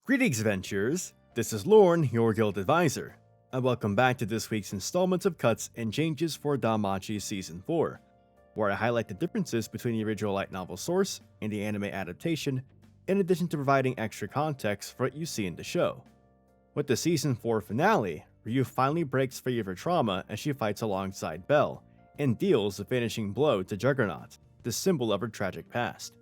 Greetings, adventurers! This is Lorne, your guild advisor, and welcome back to this week's installment of cuts and changes for DanMachi Season 4, where I highlight the differences between the original light novel source and the anime adaptation, in addition to providing extra context for what you see in the show. With the Season 4 finale, Ryu finally breaks free of her trauma as she fights alongside Belle, and deals the finishing blow to Juggernaut, the symbol of her tragic past.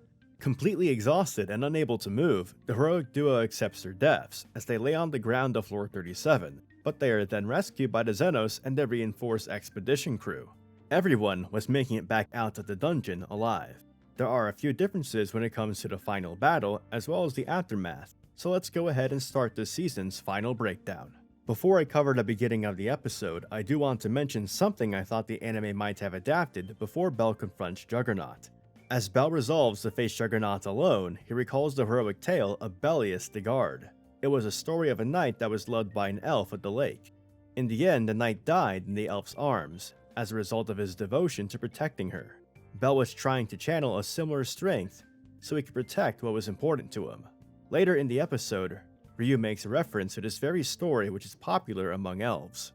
Completely exhausted and unable to move, the heroic duo accepts their deaths as they lay on the ground of Floor 37, but they are then rescued by the Xenos and their reinforced expedition crew. Everyone was making it back out of the dungeon alive. There are a few differences when it comes to the final battle as well as the aftermath, so let's go ahead and start this season's final breakdown. Before I cover the beginning of the episode, I do want to mention something I thought the anime might have adapted before Belle confronts Juggernaut. As Belle resolves to face Juggernaut alone, he recalls the heroic tale of Bellius the Guard. It was a story of a knight that was led by an elf at the lake. In the end, the knight died in the elf's arms, as a result of his devotion to protecting her. Belle was trying to channel a similar strength so he could protect what was important to him. Later in the episode, Ryu makes a reference to this very story which is popular among elves.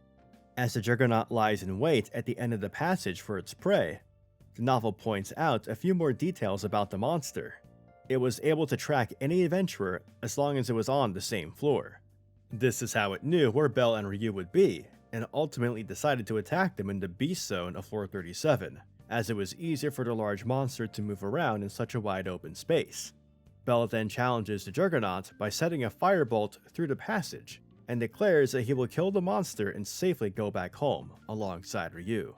As the Juggernaut lies in wait at the end of the passage for its prey, the novel points out a few more details about the monster. It was able to track any adventurer as long as it was on the same floor. This is how it knew where Belle and Ryu would be, and ultimately decided to attack them in the beast zone of floor 37, as it was easier for the large monster to move around in such a wide open space. Belle then challenges the Juggernaut by setting a firebolt through the passage, and declares that he will kill the monster and safely go back home alongside Ryu.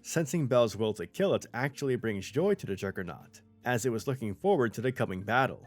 Sensing Belle's will to kill it actually brings joy to the Juggernaut, as it was looking forward to the coming battle.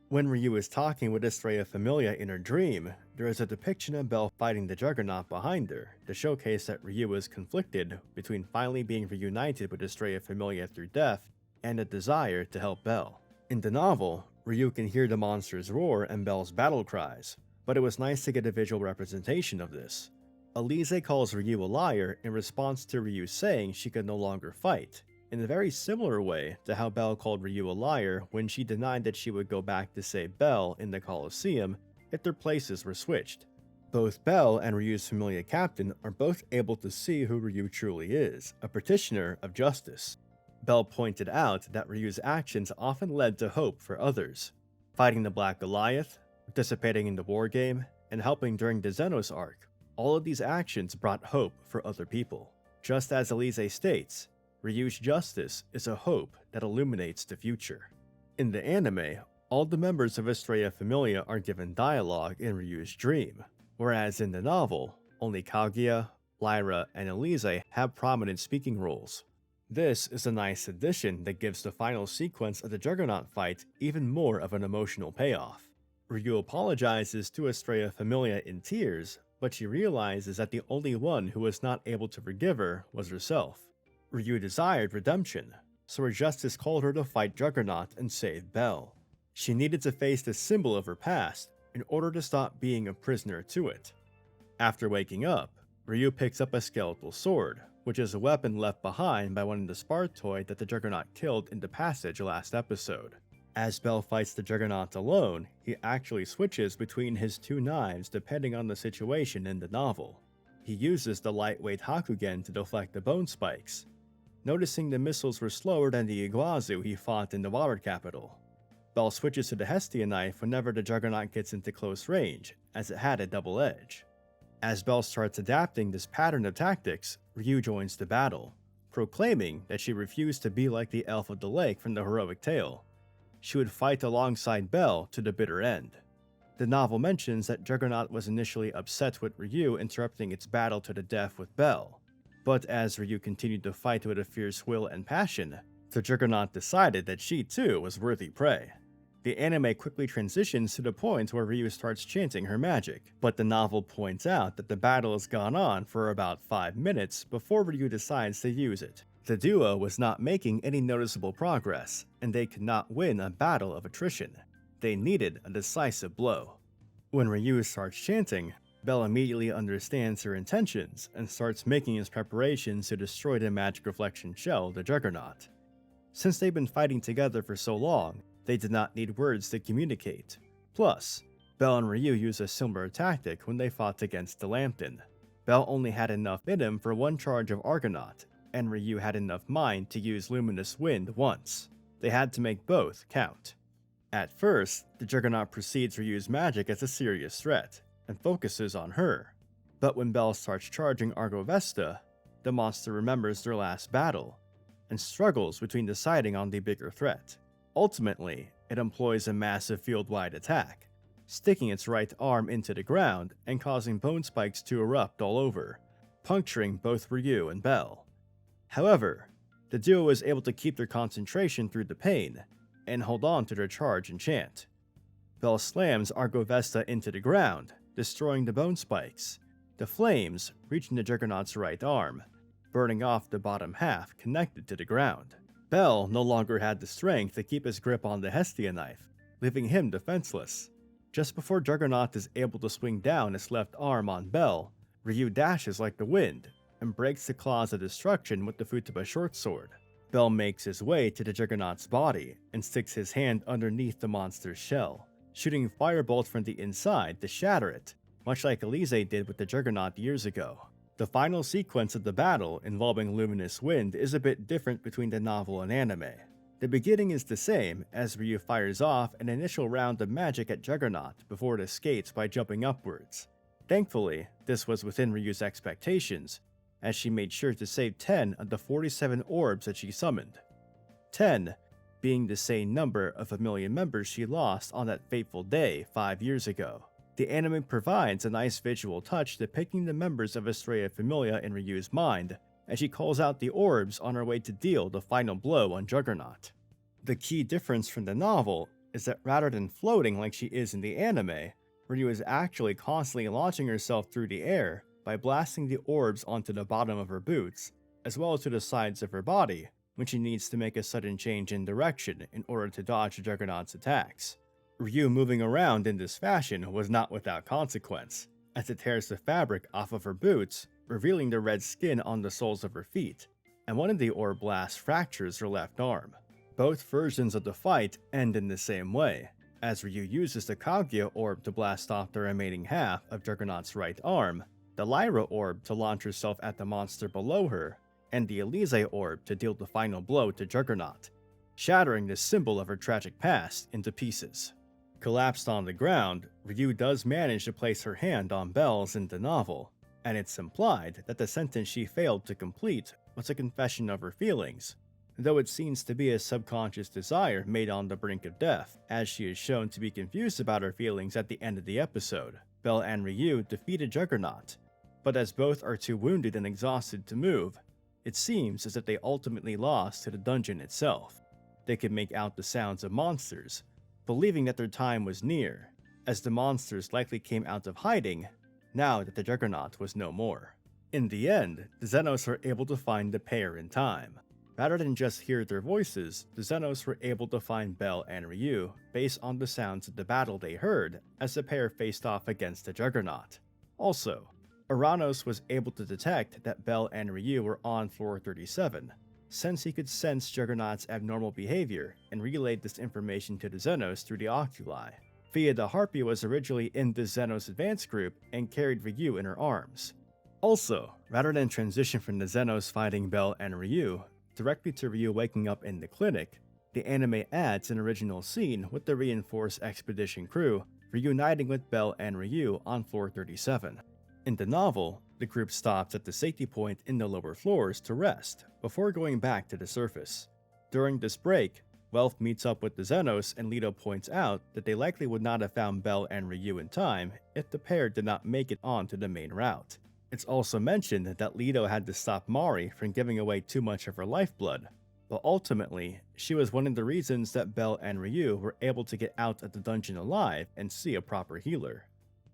When Ryu is talking with Estrella Familia in her dream, there is a depiction of Belle fighting the Juggernaut behind her, to showcase that Ryu is conflicted between finally being reunited with Estrella Familia through death and a desire to help Belle. In the novel, Ryu can hear the monster's roar and Belle's battle cries, but it was nice to get a visual representation of this. Elise calls Ryu a liar in response to Ryu saying she could no longer fight, in a very similar way to how Belle called Ryu a liar when she denied that she would go back to save Belle in the Colosseum if their places were switched. Both Belle and Ryu's familiar captain are both able to see who Ryu truly is, a practitioner of justice. Belle pointed out that Ryu's actions often led to hope for others, fighting the Black Goliath, participating in the war game, and helping during the Xenos arc. All of these actions brought hope for other people. Just as Elise states, Ryu's justice is a hope that illuminates the future. In the anime, all the members of Estrella Familia are given dialogue in Ryu's dream, whereas in the novel, only Kaguya, Lyra, and Elise have prominent speaking roles. This is a nice addition that gives the final sequence of the Juggernaut fight even more of an emotional payoff. Ryu apologizes to Estrella Familia in tears, but she realizes that the only one who was not able to forgive her was herself. Ryu desired redemption, so her justice called her to fight Juggernaut and save Belle. She needed to face the symbol of her past in order to stop being a prisoner to it. After waking up, Ryu picks up a skeletal sword, which is a weapon left behind by one of the Spartoid that the Juggernaut killed in the passage last episode. As Belle fights the Juggernaut alone, he actually switches between his two knives depending on the situation in the novel. He uses the lightweight Hakugen to deflect the bone spikes, noticing the missiles were slower than the Iguazu he fought in the water capital. Belle switches to the Hestia knife whenever the Juggernaut gets into close range, as it had a double edge. As Belle starts adapting this pattern of tactics, Ryu joins the battle, proclaiming that she refused to be like the elf of the lake from the heroic tale. She would fight alongside Belle to the bitter end. The novel mentions that Juggernaut was initially upset with Ryu interrupting its battle to the death with Belle, but as Ryu continued to fight with a fierce will and passion, the Juggernaut decided that she too was worthy prey. The anime quickly transitions to the point where Ryu starts chanting her magic, but the novel points out that the battle has gone on for about 5 minutes before Ryu decides to use it. The duo was not making any noticeable progress, and they could not win a battle of attrition. They needed a decisive blow. When Ryu starts chanting, Belle immediately understands her intentions and starts making his preparations to destroy the magic reflection shell, the Juggernaut. Since they've been fighting together for so long, they did not need words to communicate. Plus, Bell and Ryu used a similar tactic when they fought against the Lambton. Bell only had enough in him for one charge of Argonaut, and Ryu had enough mind to use Luminous Wind once. They had to make both count. At first, the Juggernaut perceives Ryu's magic as a serious threat, and focuses on her. But when Bell starts charging Argovesta, the monster remembers their last battle, and struggles between deciding on the bigger threat. Ultimately, it employs a massive field-wide attack, sticking its right arm into the ground and causing bone spikes to erupt all over, puncturing both Ryu and Bell. However, the duo is able to keep their concentration through the pain, and hold on to their charge and chant. Bell slams Argovesta into the ground, destroying the bone spikes, the flames reaching the Juggernaut's right arm, burning off the bottom half connected to the ground. Bell no longer had the strength to keep his grip on the Hestia knife, leaving him defenseless. Just before Juggernaut is able to swing down his left arm on Bell, Ryu dashes like the wind, and breaks the claws of destruction with the Futaba short sword. Bell makes his way to the Juggernaut's body, and sticks his hand underneath the monster's shell, shooting firebolts from the inside to shatter it, much like Elise did with the Juggernaut years ago. The final sequence of the battle involving Luminous Wind is a bit different between the novel and anime. The beginning is the same, as Ryu fires off an initial round of magic at Juggernaut before it escapes by jumping upwards. Thankfully, this was within Ryu's expectations, as she made sure to save 10 of the 47 orbs that she summoned. 10 being the same number of familiar members she lost on that fateful day 5 years ago. The anime provides a nice visual touch depicting the members of Estrella Familia in Ryu's mind, as she calls out the orbs on her way to deal the final blow on Juggernaut. The key difference from the novel is that rather than floating like she is in the anime, Ryu is actually constantly launching herself through the air by blasting the orbs onto the bottom of her boots, as well as to the sides of her body, when she needs to make a sudden change in direction in order to dodge the Juggernaut's attacks. Ryu moving around in this fashion was not without consequence, as it tears the fabric off of her boots, revealing the red skin on the soles of her feet, and one of the orb blasts fractures her left arm. Both versions of the fight end in the same way, as Ryu uses the Kaguya orb to blast off the remaining half of Juggernaut's right arm, the Lyra orb to launch herself at the monster below her, and the Elise orb to deal the final blow to Juggernaut, shattering the symbol of her tragic past into pieces. Collapsed on the ground, Ryu does manage to place her hand on Bell's in the novel, and it's implied that the sentence she failed to complete was a confession of her feelings, though it seems to be a subconscious desire made on the brink of death, as she is shown to be confused about her feelings at the end of the episode. Bell and Ryu defeated Juggernaut, but as both are too wounded and exhausted to move, it seems as if they ultimately lost to the dungeon itself. They could make out the sounds of monsters, believing that their time was near, as the monsters likely came out of hiding now that the Juggernaut was no more. In the end, the Xenos were able to find the pair in time. Rather than just hear their voices, the Xenos were able to find Bell and Ryu based on the sounds of the battle they heard as the pair faced off against the Juggernaut. Also, Uranos was able to detect that Bell and Ryu were on floor 37, since he could sense Juggernaut's abnormal behavior and relayed this information to the Xenos through the oculi. Fia the Harpy was originally in the Xenos advance group and carried Ryu in her arms. Also, rather than transition from the Xenos fighting Bell and Ryu directly to Ryu waking up in the clinic, the anime adds an original scene with the reinforced expedition crew reuniting with Bell and Ryu on floor 37. In the novel, the group stops at the safety point in the lower floors to rest before going back to the surface. During this break, Welf meets up with the Xenos and Leto points out that they likely would not have found Bell and Ryu in time if the pair did not make it onto the main route. It's also mentioned that Leto had to stop Mari from giving away too much of her lifeblood, but ultimately, she was one of the reasons that Bell and Ryu were able to get out of the dungeon alive and see a proper healer.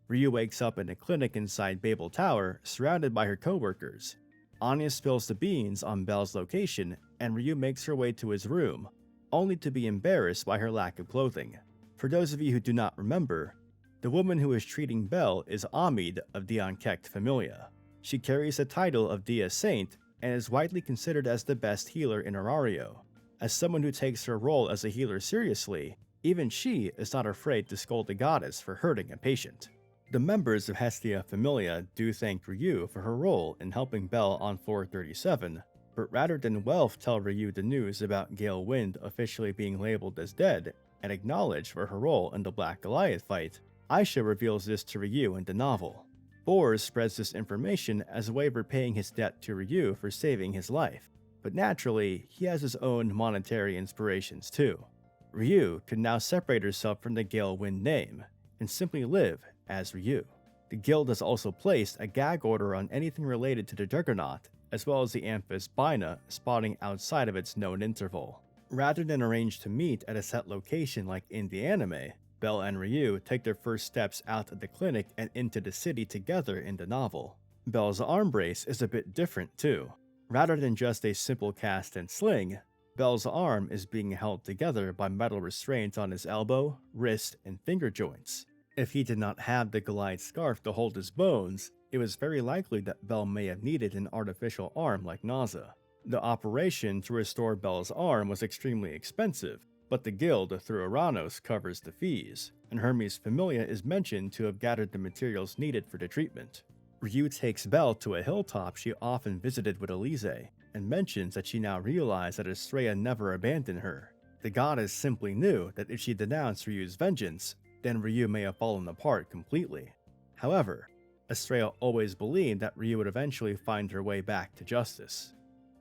Ryu wakes up in a clinic inside Babel Tower, surrounded by her co-workers. Anya spills the beans on Bell's location, and Ryu makes her way to his room, only to be embarrassed by her lack of clothing. For those of you who do not remember, the woman who is treating Bell is Amid of Diankect Familia. She carries the title of Dia Saint and is widely considered as the best healer in Arario. As someone who takes her role as a healer seriously, Even she is not afraid to scold the goddess for hurting a patient. The members of Hestia Familia do thank Ryu for her role in helping Belle on floor 37, but rather than Welf tell Ryu the news about Gale Wind officially being labeled as dead and acknowledged for her role in the Black Goliath fight, Aisha reveals this to Ryu in the novel. Bors spreads this information as a way of repaying his debt to Ryu for saving his life, but naturally, he has his own monetary inspirations too. Ryu can now separate herself from the Gale Wind name and simply live as Ryu. The guild has also placed a gag order on anything related to the Juggernaut, as well as the Amphis Bina spawning outside of its known interval. Rather than arrange to meet at a set location like in the anime, Belle and Ryu take their first steps out of the clinic and into the city together in the novel. Belle's arm brace is a bit different too. Rather than just a simple cast and sling, Belle's arm is being held together by metal restraints on his elbow, wrist, and finger joints. If he did not have the Goliath scarf to hold his bones, it was very likely that Belle may have needed an artificial arm like Naza. The operation to restore Belle's arm was extremely expensive, but the guild through Uranos covers the fees, and Hermes Familia is mentioned to have gathered the materials needed for the treatment. Ryu takes Belle to a hilltop she often visited with Elise, and mentions that she now realized that Estrella never abandoned her. The goddess simply knew that if she denounced Ryu's vengeance, then Ryu may have fallen apart completely. However, Estrella always believed that Ryu would eventually find her way back to justice.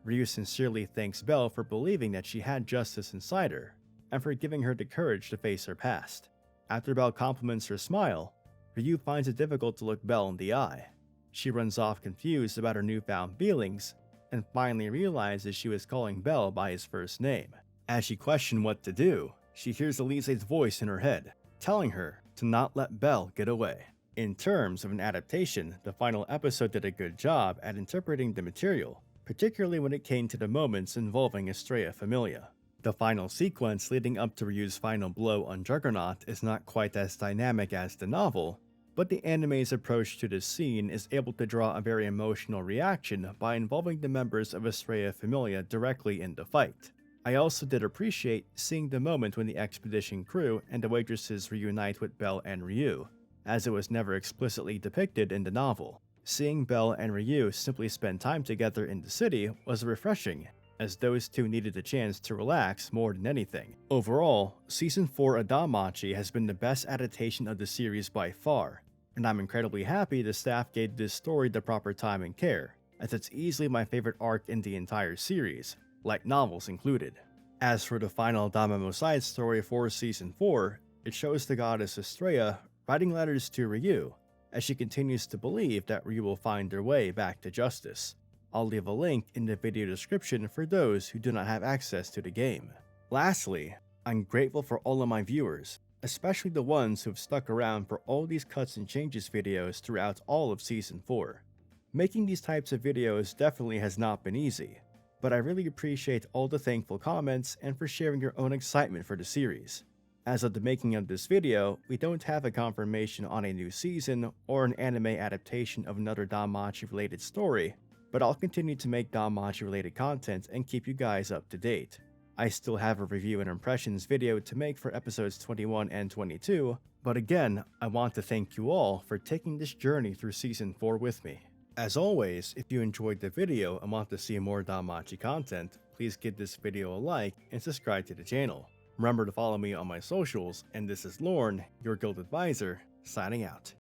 Ryu sincerely thanks Belle for believing that she had justice inside her, and for giving her the courage to face her past. After Belle compliments her smile, Ryu finds it difficult to look Belle in the eye. She runs off confused about her newfound feelings, and finally realizes she was calling Belle by his first name. As she questioned what to do, she hears Elise's voice in her head, telling her to not let Belle get away. In terms of an adaptation, the final episode did a good job at interpreting the material, particularly when it came to the moments involving Estrella Familia. The final sequence leading up to Ryu's final blow on Juggernaut is not quite as dynamic as the novel, but the anime's approach to this scene is able to draw a very emotional reaction by involving the members of Estrella Familia directly in the fight. I also did appreciate seeing the moment when the expedition crew and the waitresses reunite with Belle and Ryu, as it was never explicitly depicted in the novel. Seeing Belle and Ryu simply spend time together in the city was refreshing, as those two needed a chance to relax more than anything. Overall, Season 4 of DanMachi has been the best adaptation of the series by far, and I'm incredibly happy the staff gave this story the proper time and care, as it's easily my favorite arc in the entire series, light novels included. As for the final Damamo side story for Season 4, it shows the goddess Estrella writing letters to Ryu, as she continues to believe that Ryu will find their way back to justice. I'll leave a link in the video description for those who do not have access to the game. Lastly, I'm grateful for all of my viewers, especially the ones who have stuck around for all these cuts and changes videos throughout all of Season 4. Making these types of videos definitely has not been easy, but I really appreciate all the thankful comments and for sharing your own excitement for the series. As of the making of this video, we don't have a confirmation on a new season or an anime adaptation of another DanMachi related story, but I'll continue to make DanMachi related content and keep you guys up to date. I still have a review and impressions video to make for episodes 21 and 22, but again, I want to thank you all for taking this journey through Season 4 with me. As always, if you enjoyed the video and want to see more DanMachi content, please give this video a like and subscribe to the channel. Remember to follow me on my socials, and this is Lorne, your guild advisor, signing out.